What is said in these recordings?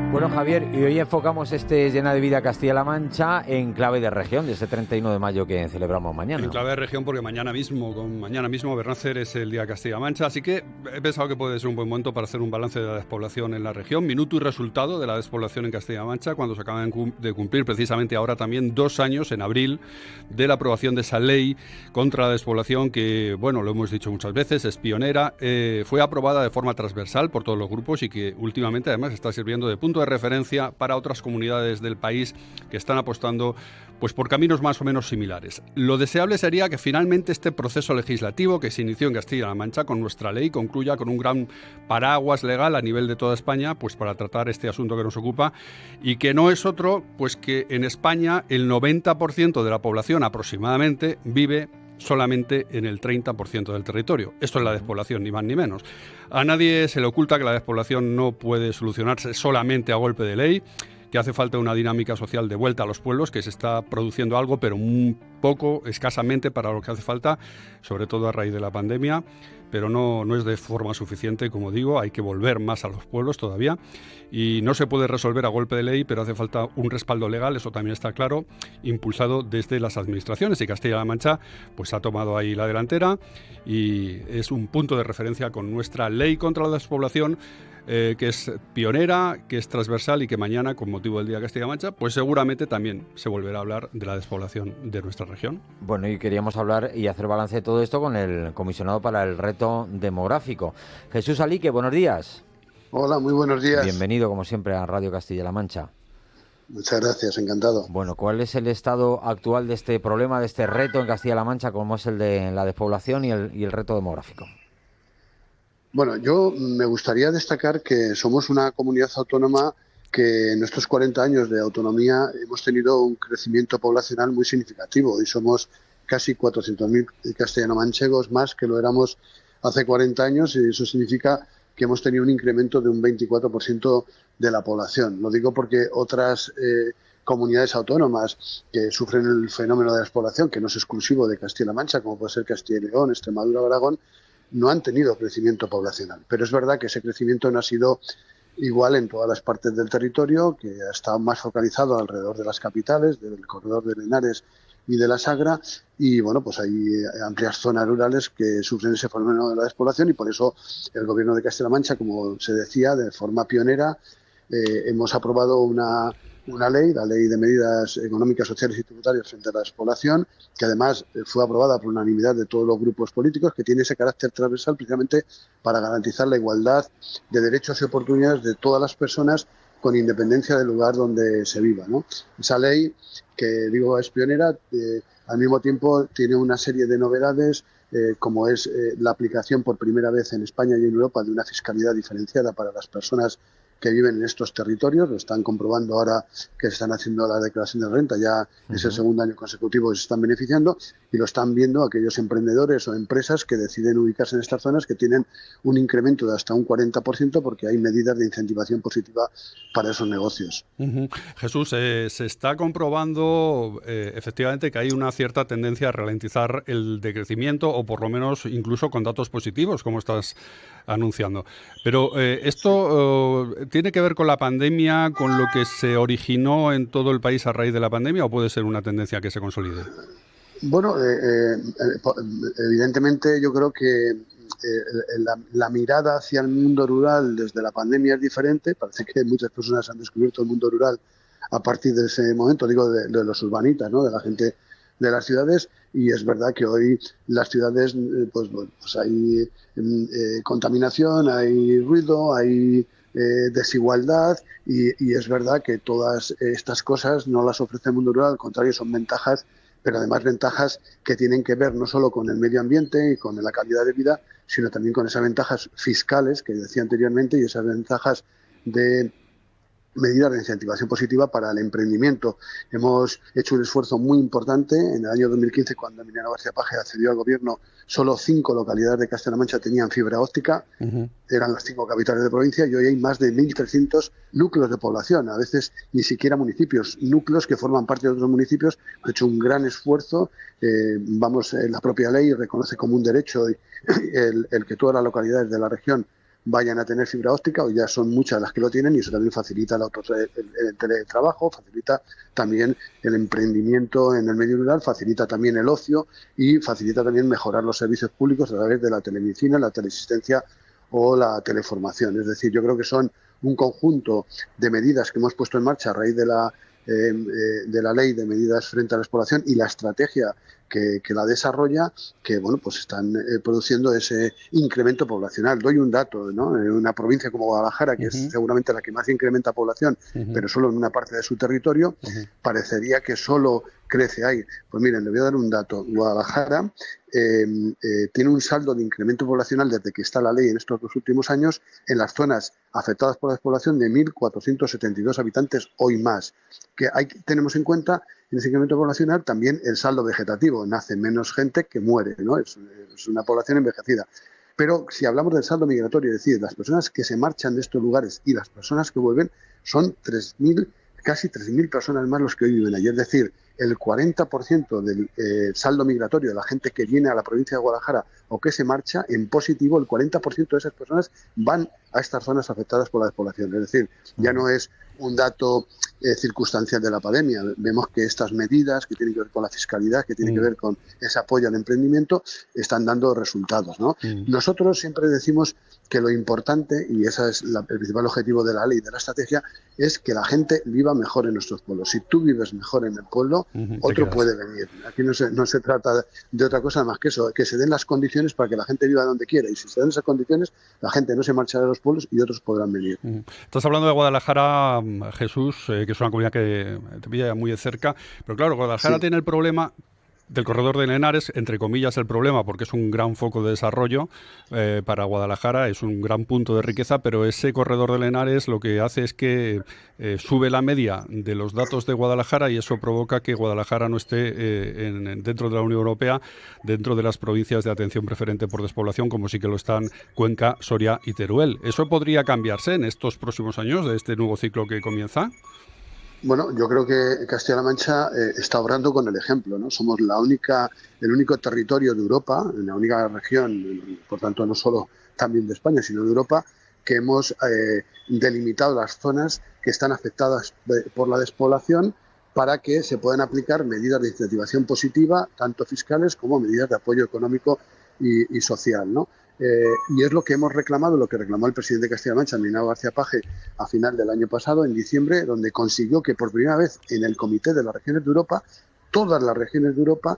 Bueno, Javier, y hoy enfocamos este Llena de Vida Castilla-La Mancha en clave de región, de ese 31 de mayo que celebramos mañana. En clave de región, porque mañana mismo, Bernácer, es el día de Castilla-La Mancha, así que he pensado que puede ser un buen momento para hacer un balance de la despoblación en la región, minuto y resultado de la despoblación en Castilla-La Mancha, cuando se acaban de cumplir precisamente ahora también 2 años, en abril, de la aprobación de esa ley contra la despoblación que, bueno, lo hemos dicho muchas veces, es pionera, fue aprobada de forma transversal por todos los grupos y que últimamente además está sirviendo de punto de referencia para otras comunidades del país que están apostando pues por caminos más o menos similares. Lo deseable sería que finalmente este proceso legislativo que se inició en Castilla-La Mancha con nuestra ley concluya con un gran paraguas legal a nivel de toda España, pues para tratar este asunto que nos ocupa, y que no es otro pues que en España el 90% de la población aproximadamente vive solamente en el 30% del territorio. Esto es la despoblación, ni más ni menos. A nadie se le oculta que la despoblación no puede solucionarse solamente a golpe de ley, que hace falta una dinámica social de vuelta a los pueblos, que se está produciendo algo, pero un poco, escasamente para lo que hace falta, sobre todo a raíz de la pandemia, pero no es de forma suficiente, como digo, hay que volver más a los pueblos todavía y no se puede resolver a golpe de ley, pero hace falta un respaldo legal, eso también está claro, impulsado desde las administraciones, y Castilla-La Mancha pues ha tomado ahí la delantera y es un punto de referencia con nuestra ley contra la despoblación, que es pionera, que es transversal y que mañana, con motivo del Día de Castilla-La Mancha, pues seguramente también se volverá a hablar de la despoblación de nuestra región. Bueno, y queríamos hablar y hacer balance de todo esto con el comisionado para el reto demográfico. Jesús Alique, buenos días. Hola, muy buenos días. Bienvenido, como siempre, a Radio Castilla-La Mancha. Muchas gracias, encantado. Bueno, ¿cuál es el estado actual de este problema, de este reto en Castilla-La Mancha, como es el de la despoblación y el reto demográfico? Bueno, yo me gustaría destacar que somos una comunidad autónoma que en estos 40 años de autonomía hemos tenido un crecimiento poblacional muy significativo y somos casi 400.000 castellano-manchegos más que lo éramos hace 40 años, y eso significa que hemos tenido un incremento de un 24% de la población. Lo digo porque otras comunidades autónomas que sufren el fenómeno de la despoblación, que no es exclusivo de Castilla-La Mancha, como puede ser Castilla y León, Extremadura o Aragón, no han tenido crecimiento poblacional. Pero es verdad que ese crecimiento no ha sido igual en todas las partes del territorio, que ha estado más focalizado alrededor de las capitales, del corredor de Henares y de la Sagra, y bueno, pues hay amplias zonas rurales que sufren ese fenómeno de la despoblación, y por eso el Gobierno de Castilla-La Mancha, como se decía, de forma pionera, hemos aprobado una ley, la Ley de Medidas Económicas, Sociales y Tributarias frente a la despoblación, que además fue aprobada por unanimidad de todos los grupos políticos, que tiene ese carácter transversal precisamente para garantizar la igualdad de derechos y oportunidades de todas las personas con independencia del lugar donde se viva, ¿no? Esa ley, que digo es pionera, al mismo tiempo tiene una serie de novedades, como es la aplicación por primera vez en España y en Europa de una fiscalidad diferenciada para las personas que viven en estos territorios. Lo están comprobando ahora que se están haciendo la declaración de renta, ya es el segundo año consecutivo que se están beneficiando, y lo están viendo aquellos emprendedores o empresas que deciden ubicarse en estas zonas, que tienen un incremento de hasta un 40%, porque hay medidas de incentivación positiva para esos negocios. Jesús, se está comprobando efectivamente que hay una cierta tendencia a ralentizar el decrecimiento, o por lo menos incluso con datos positivos, como estás anunciando. Pero esto ¿tiene que ver con la pandemia, con lo que se originó en todo el país a raíz de la pandemia, o puede ser una tendencia que se consolide? Bueno, evidentemente yo creo que la mirada hacia el mundo rural desde la pandemia es diferente. Parece que muchas personas han descubierto el mundo rural a partir de ese momento, digo, de los urbanitas, ¿no?, de la gente de las ciudades, y es verdad que hoy las ciudades pues hay contaminación, hay ruido, hay desigualdad, y es verdad que todas estas cosas no las ofrece el mundo rural, al contrario, son ventajas, pero además ventajas que tienen que ver no solo con el medio ambiente y con la calidad de vida, sino también con esas ventajas fiscales que decía anteriormente, y esas ventajas de medidas de incentivación positiva para el emprendimiento. Hemos hecho un esfuerzo muy importante. En el año 2015, cuando Emiliano García Paje accedió al gobierno, solo 5 localidades de Castilla-La Mancha tenían fibra óptica. Eran las 5 capitales de provincia, y hoy hay más de 1.300 núcleos de población, a veces ni siquiera municipios, núcleos que forman parte de otros municipios. Ha hecho un gran esfuerzo. La propia ley reconoce como un derecho el que todas las localidades de la región vayan a tener fibra óptica, o ya son muchas las que lo tienen, y eso también facilita el teletrabajo, facilita también el emprendimiento en el medio rural, facilita también el ocio y facilita también mejorar los servicios públicos a través de la telemedicina, la teleasistencia o la teleformación. Es decir, yo creo que son un conjunto de medidas que hemos puesto en marcha a raíz de la ley de medidas frente a la despoblación y la estrategia que la desarrolla, que bueno, pues están produciendo ese incremento poblacional. Doy un dato, ¿no? En una provincia como Guadalajara, que es seguramente la que más incrementa población, pero solo en una parte de su territorio, parecería que solo crece ahí. Pues miren, le voy a dar un dato. Guadalajara tiene un saldo de incremento poblacional desde que está la ley en estos 2 últimos años en las zonas afectadas por la despoblación de 1.472 habitantes hoy más. Que tenemos en cuenta en ese incremento poblacional también el saldo vegetativo. Nace menos gente que muere, ¿no? Es una población envejecida. Pero si hablamos del saldo migratorio, es decir, las personas que se marchan de estos lugares y las personas que vuelven, son casi 3.000 personas más los que hoy viven allí. Es decir, el 40% del saldo migratorio de la gente que viene a la provincia de Guadalajara o que se marcha, en positivo, el 40% de esas personas van a estas zonas afectadas por la despoblación. Es decir, ya no es un dato circunstancial de la pandemia. Vemos que estas medidas que tienen que ver con la fiscalidad, que tienen que ver con ese apoyo al emprendimiento, están dando resultados, ¿no? Nosotros siempre decimos que lo importante, y ese es el principal objetivo de la ley, de la estrategia, es que la gente viva mejor en nuestros pueblos. Si tú vives mejor en el pueblo, otro puede venir. Aquí no se trata de otra cosa más que eso, que se den las condiciones para que la gente viva donde quiera. Y si se dan esas condiciones, la gente no se marchará de los pueblos y otros podrán venir. Estás hablando de Guadalajara, Jesús, que es una comunidad que te pilla muy de cerca. Pero claro, Guadalajara tiene el problema del corredor de Henares, entre comillas el problema, porque es un gran foco de desarrollo para Guadalajara, es un gran punto de riqueza, pero ese corredor de Henares lo que hace es que sube la media de los datos de Guadalajara y eso provoca que Guadalajara no esté dentro de la Unión Europea, dentro de las provincias de atención preferente por despoblación, como sí que lo están Cuenca, Soria y Teruel. ¿Eso podría cambiarse en estos próximos años de este nuevo ciclo que comienza? Bueno, yo creo que Castilla-La Mancha está obrando con el ejemplo, ¿no? Somos el único territorio de Europa, la única región, por tanto no solo también de España, sino de Europa, que hemos delimitado las zonas que están afectadas por la despoblación para que se puedan aplicar medidas de incentivación positiva, tanto fiscales como medidas de apoyo económico y social, ¿no? Y es lo que hemos reclamado, lo que reclamó el presidente de Castilla-La Mancha, Emiliano García Paje, a final del año pasado, en diciembre, donde consiguió que por primera vez en el Comité de las Regiones de Europa, todas las regiones de Europa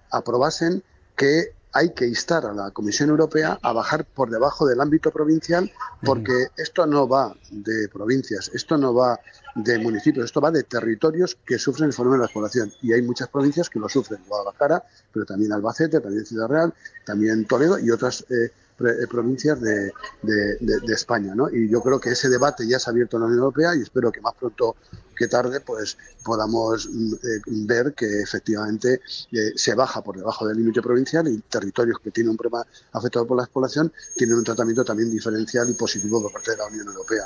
aprobasen que hay que instar a la Comisión Europea a bajar por debajo del ámbito provincial, porque esto no va de provincias, esto no va de municipios, esto va de territorios que sufren el fenómeno de la despoblación. Y hay muchas provincias que lo sufren, Guadalajara, pero también Albacete, también Ciudad Real, también Toledo y otras provincias de España, ¿no? Y yo creo que ese debate ya se ha abierto en la Unión Europea y espero que más pronto que tarde pues podamos ver que efectivamente se baja por debajo del límite provincial y territorios que tienen un problema afectado por la despoblación tienen un tratamiento también diferencial y positivo por parte de la Unión Europea.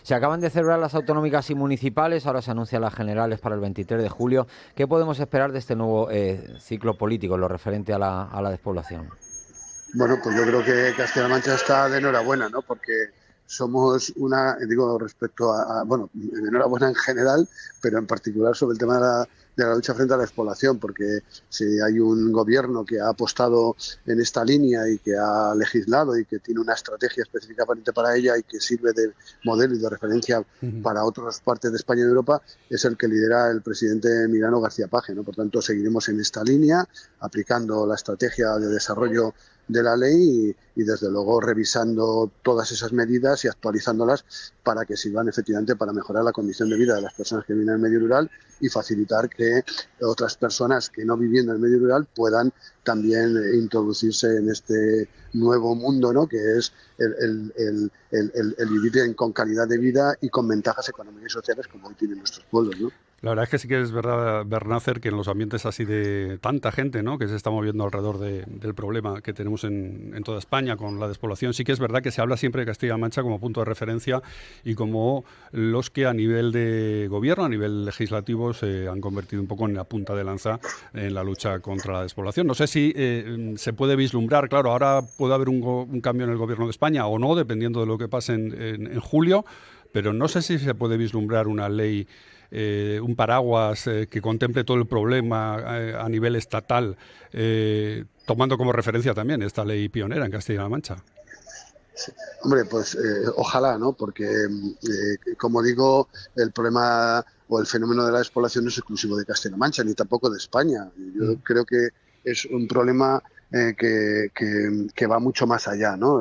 Se acaban de celebrar las autonómicas y municipales, ahora se anuncian las generales para el 23 de julio. ¿Qué podemos esperar de este nuevo ciclo político en lo referente a la despoblación? Bueno, pues yo creo que Castilla-La Mancha está de enhorabuena, ¿no? Porque somos respecto bueno, de enhorabuena en general, pero en particular sobre el tema de la lucha frente a la despoblación, porque si hay un gobierno que ha apostado en esta línea y que ha legislado y que tiene una estrategia específicamente para ella y que sirve de modelo y de referencia para otras partes de España y de Europa, es el que lidera el presidente Emiliano García Paje, ¿no? Por tanto, seguiremos en esta línea, aplicando la estrategia de desarrollo de la ley y desde luego revisando todas esas medidas y actualizándolas para que sirvan efectivamente para mejorar la condición de vida de las personas que viven en el medio rural y facilitar que otras personas que no viviendo en el medio rural puedan también introducirse en este nuevo mundo, ¿no? Que es el vivir con calidad de vida y con ventajas económicas y sociales como hoy tienen nuestros pueblos, ¿no? La verdad es que sí que es verdad, Bernácer, que en los ambientes así de tanta gente, ¿no?, que se está moviendo alrededor del problema que tenemos en toda España con la despoblación, sí que es verdad que se habla siempre de Castilla-La Mancha como punto de referencia y como los que a nivel de gobierno, a nivel legislativo, se han convertido un poco en la punta de lanza en la lucha contra la despoblación. No sé si se puede vislumbrar, claro, ahora puede haber un cambio en el gobierno de España o no, dependiendo de lo que pase en julio, pero no sé si se puede vislumbrar una ley, un paraguas que contemple todo el problema a nivel estatal, tomando como referencia también esta ley pionera en Castilla-La Mancha. Sí. Hombre, pues ojalá, ¿no? Porque, como digo, el problema o el fenómeno de la despoblación no es exclusivo de Castilla-La Mancha, ni tampoco de España. Yo creo que es un problema que va mucho más allá, ¿no?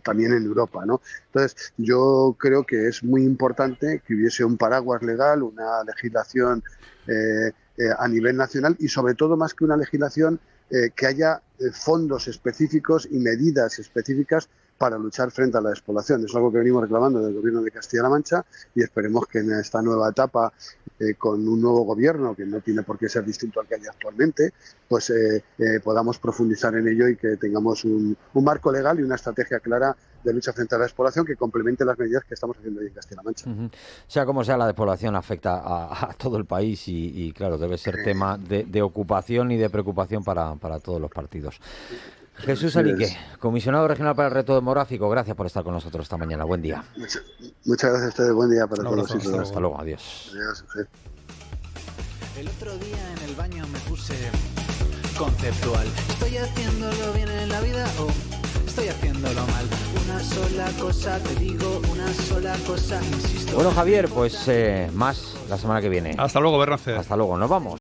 También en Europa, ¿no? Entonces, yo creo que es muy importante que hubiese un paraguas legal, una legislación a nivel nacional y, sobre todo, más que una legislación, que haya fondos específicos y medidas específicas para luchar frente a la despoblación. Es algo que venimos reclamando del Gobierno de Castilla-La Mancha y esperemos que en esta nueva etapa, con un nuevo gobierno que no tiene por qué ser distinto al que hay actualmente, pues podamos profundizar en ello y que tengamos un marco legal y una estrategia clara de lucha frente a la despoblación que complemente las medidas que estamos haciendo hoy en Castilla-La Mancha. Sea como sea, la despoblación afecta a todo el país y claro, debe ser tema de ocupación y de preocupación para todos los partidos. Jesús Alique, comisionado regional para el reto demográfico, gracias por estar con nosotros esta mañana. Buen día. Muchas gracias a ustedes. Buen día para todos. Hasta luego. Adiós. Adiós. El otro día en el baño me puse conceptual. ¿Estoy haciéndolo bien en la vida o estoy haciéndolo mal? Una sola cosa te digo, una sola cosa insisto. Bueno, Javier, pues más la semana que viene. Hasta luego, Bernácer. Hasta luego, nos vamos.